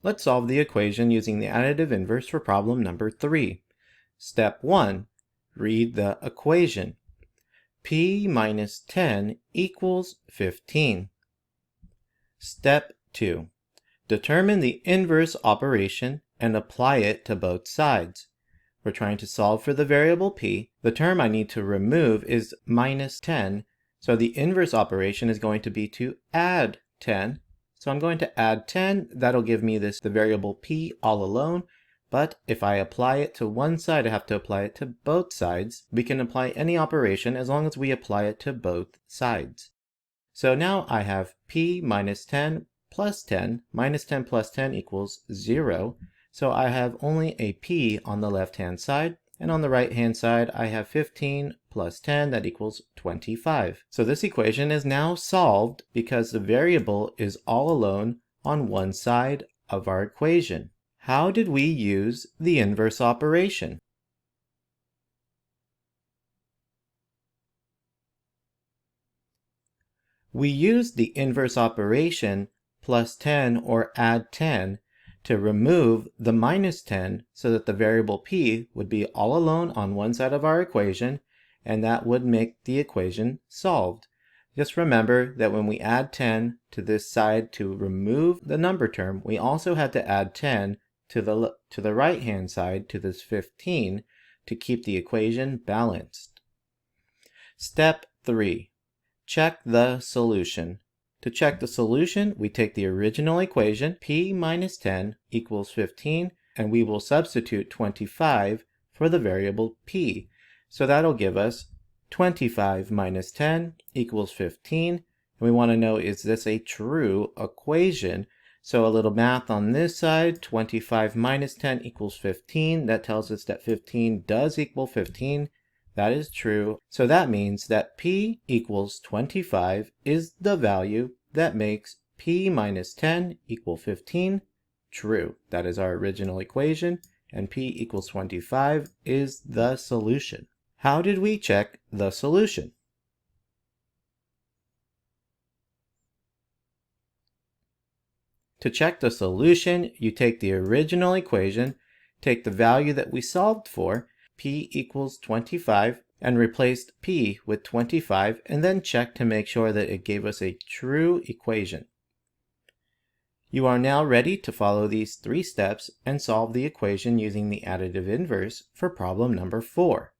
Let's solve the equation using the additive inverse for problem number 3. Step 1. Read the equation. P minus 10 equals 15. Step 2. Determine the inverse operation and apply it to both sides. We're trying to solve for the variable p. The term I need to remove is minus 10, so the inverse operation is going to be to add 10. So I'm going to add 10. That'll give me the variable p all alone. But if I apply it to one side, I have to apply it to both sides. We can apply any operation as long as we apply it to both sides. So now I have p minus 10 plus 10. Minus 10 plus 10 equals 0. So I have only a p on the left-hand side. And on the right-hand side, I have 15 plus 10, that equals 25. So this equation is now solved because the variable is all alone on one side of our equation. How did we use the inverse operation? We used the inverse operation plus 10 or add 10 to remove the minus 10 so that the variable p would be all alone on one side of our equation, and that would make the equation solved. Just remember that when we add 10 to this side to remove the number term, we also had to add 10 to the right-hand side, to this 15, to keep the equation balanced. Step 3. Check the solution. To check the solution, we take the original equation, p minus 10 equals 15, and we will substitute 25 for the variable p. So that'll give us 25 minus 10 equals 15. And we want to know, is this a true equation? So a little math on this side, 25 minus 10 equals 15. That tells us that 15 does equal 15. That is true. So that means that p equals 25 is the value that makes p minus 10 equal 15 true. That is our original equation, and p equals 25 is the solution. How did we check the solution? To check the solution, you take the original equation, take the value that we solved for, p equals 25, and replaced p with 25, and then check to make sure that it gave us a true equation. You are now ready to follow these 3 steps and solve the equation using the additive inverse for problem number 4.